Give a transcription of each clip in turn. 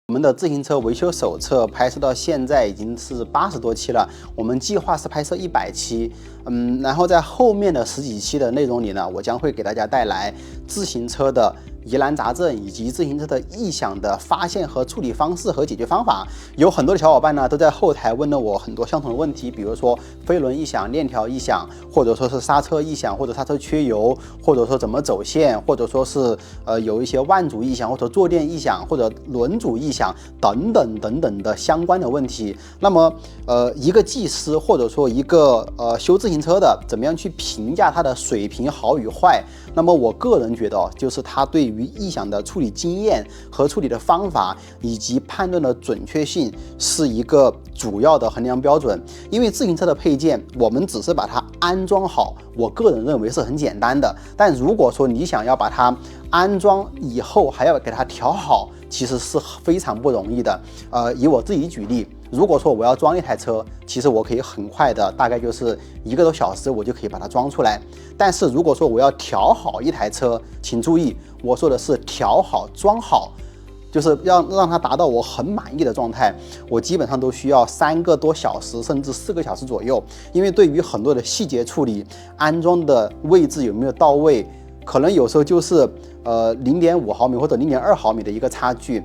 我们的自行车维修手册拍摄到现在已经是80多期了，我们计划是拍摄100期，然后在后面的10几期的内容里呢，我将会给大家带来自行车的疑难杂症以及自行车的异响的发现和处理方式和解决方法。有很多的小伙伴呢都在后台问了我很多相同的问题，比如说飞轮异响、链条异响，或者说是刹车异响，或者刹车缺油，或者说怎么走线，或者说是有一些腕阻异响，或者坐垫异响，或者轮阻异响等等等等的相关的问题。那么一个技师或者说一个修自行车的怎么样去评价它的水平好与坏？那么我个人觉得就是他对于异响的处理经验和处理的方法以及判断的准确性是一个主要的衡量标准。因为自行车的配件我们只是把它安装好，我个人认为是很简单的，但如果说你想要把它安装以后还要给它调好，其实是非常不容易的。以我自己举例，如果说我要装一台车，其实我可以很快的，大概就是1个多小时，我就可以把它装出来。但是如果说我要调好一台车，请注意，我说的是调好、装好，就是要让它达到我很满意的状态，我基本上都需要3个多小时，甚至4个小时左右。因为对于很多的细节处理，安装的位置有没有到位，可能有时候就是0.5毫米或者0.2毫米的一个差距，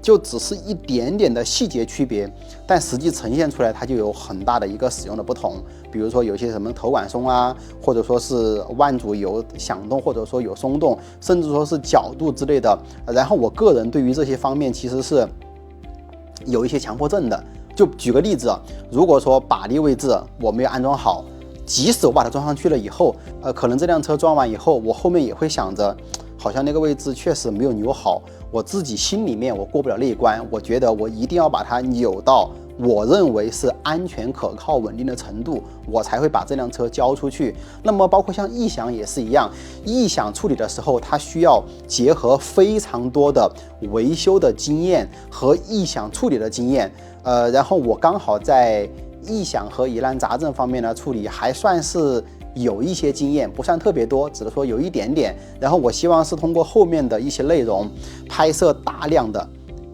就只是一点点的细节区别，但实际呈现出来它就有很大的一个使用的不同。比如说有些什么头管松啊，或者说是腕阻有响动，或者说有松动，甚至说是角度之类的。然后我个人对于这些方面其实是有一些强迫症的。就举个例子，如果说把力位置我没有安装好，即使我把它装上去了以后，可能这辆车装完以后，我后面也会想着，好像那个位置确实没有扭好，我自己心里面我过不了那一关，我觉得我一定要把它扭到我认为是安全可靠稳定的程度，我才会把这辆车交出去。那么包括像异响也是一样，异响处理的时候它需要结合非常多的维修的经验和异响处理的经验，然后我刚好在异响和疑难杂症方面的处理还算是有一些经验，不算特别多，只是说有一点点。然后我希望是通过后面的一些内容拍摄大量的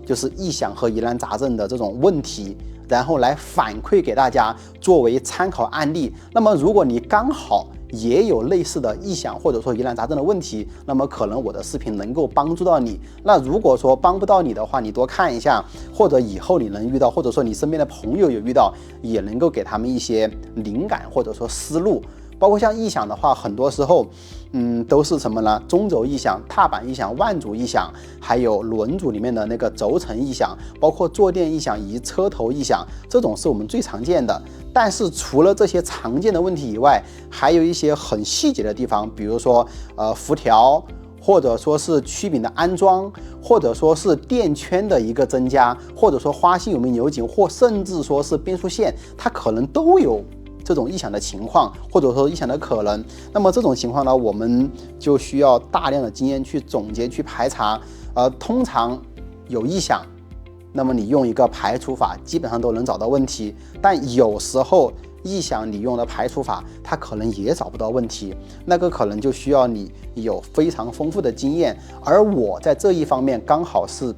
就是异响和疑难杂症的这种问题，然后来反馈给大家作为参考案例。那么如果你刚好也有类似的异响或者说疑难杂症的问题，那么可能我的视频能够帮助到你。那如果说帮不到你的话，你多看一下，或者以后你能遇到，或者说你身边的朋友有遇到，也能够给他们一些灵感或者说思路。包括像异响的话，很多时候都是什么呢？中轴异响、踏板异响、腕阻异响，还有轮组里面的那个轴承异响，包括坐垫异响以及车头异响，这种是我们最常见的。但是除了这些常见的问题以外，还有一些很细节的地方，比如说辐条，或者说是曲柄的安装，或者说是垫圈的一个增加，或者说花芯有没有扭紧，或甚至说是变速线，它可能都有这种异响的情况，或者说异响的可能。那么这种情况呢，我们就需要大量的经验去总结、去排查。通常有异响，那么你用一个排除法基本上都能找到问题，但有时候异响你用的排除法它可能也找不到问题，那个可能就需要你有非常丰富的经验，而我在这一方面刚好是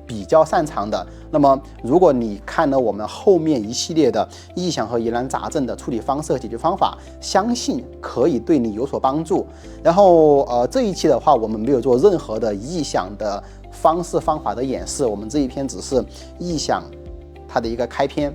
比较擅长的。那么如果你看了我们后面一系列的异响和疑难杂症的处理方式和解决方法，相信可以对你有所帮助。然后这一期的话，我们没有做任何的异响的方式方法的演示，我们这一篇只是异响它的一个开篇。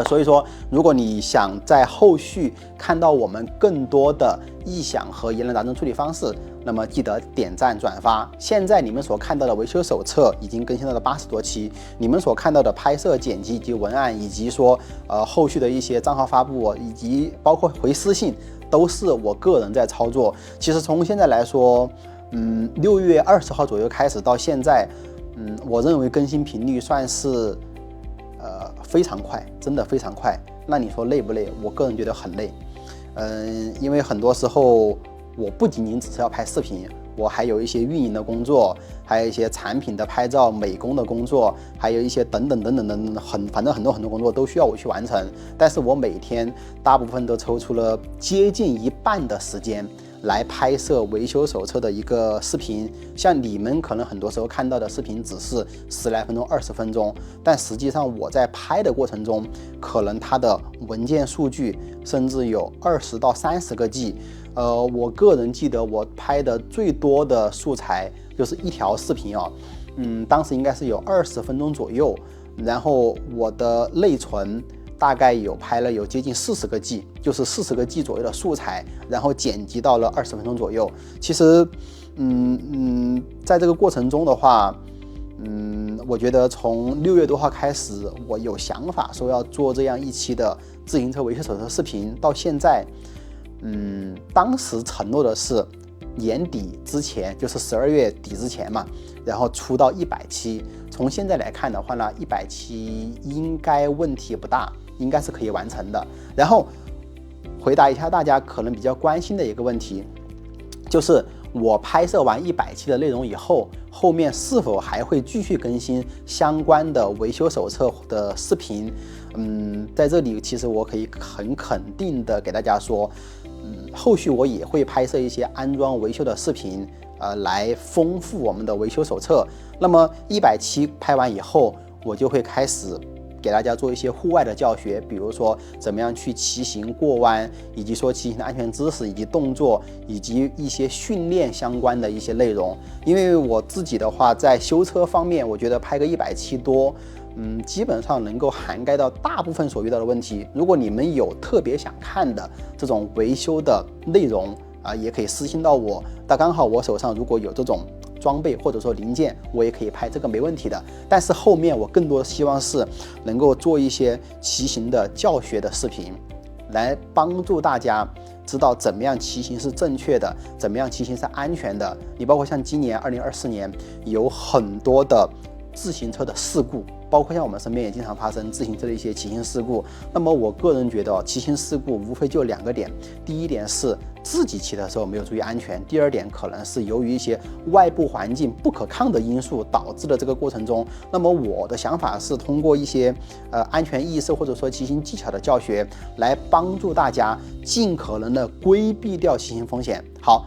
所以说如果你想在后续看到我们更多的异响和疑难杂症处理方式，那么记得点赞转发。现在你们所看到的维修手册已经更新到了80多期，你们所看到的拍摄、剪辑以及文案，以及说后续的一些账号发布，以及包括回私信，都是我个人在操作。其实从现在来说，6月20号左右开始到现在，我认为更新频率算是非常快，真的非常快。那你说累不累？我个人觉得很累。因为很多时候我不仅仅只是要拍视频，我还有一些运营的工作，还有一些产品的拍照、美工的工作，还有一些等等等等的反正很多工作都需要我去完成。但是我每天大部分都抽出了接近一半的时间来拍摄维修手册的一个视频。像你们可能很多时候看到的视频只是10来分钟、20分钟，但实际上我在拍的过程中，可能它的文件数据甚至有20到30个 G。我个人记得我拍的最多的素材就是一条视频啊，当时应该是有20分钟左右，然后我的内存大概拍了有接近40个 G， 就是40个 G 左右的素材，然后剪辑到了20分钟左右。其实，在这个过程中的话，我觉得从6月多号开始，我有想法说要做这样一期的自行车维修手册视频，到现在，当时承诺的是年底之前，就是12月底之前嘛，然后出到100期。从现在来看的话呢，100期应该问题不大，应该是可以完成的。然后回答一下大家可能比较关心的一个问题，就是我拍摄完100期的内容以后，后面是否还会继续更新相关的维修手册的视频？在这里其实我可以很肯定的给大家说，后续我也会拍摄一些安装维修的视频，来丰富我们的维修手册。那么100期拍完以后，我就会开始给大家做一些户外的教学，比如说怎么样去骑行过弯，以及说骑行的安全知识以及动作，以及一些训练相关的一些内容。因为我自己的话，在修车方面，我觉得拍个100期多，基本上能够涵盖到大部分所遇到的问题。如果你们有特别想看的这种维修的内容也可以私信到我。但刚好我手上如果有这种装备或者说零件，我也可以拍，这个没问题的。但是后面我更多希望是能够做一些骑行的教学的视频，来帮助大家知道怎么样骑行是正确的，怎么样骑行是安全的。你包括像今年2024年有很多的自行车的事故，包括像我们身边也经常发生自行车的一些骑行事故。那么我个人觉得骑行事故无非就2个点，第一点是自己骑的时候没有注意安全，第二点可能是由于一些外部环境不可抗的因素导致的这个过程中。那么我的想法是通过一些安全意识或者说骑行技巧的教学，来帮助大家尽可能的规避掉骑行风险。好，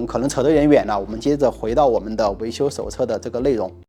可能扯得有点远了，我们接着回到我们的维修手册的这个内容。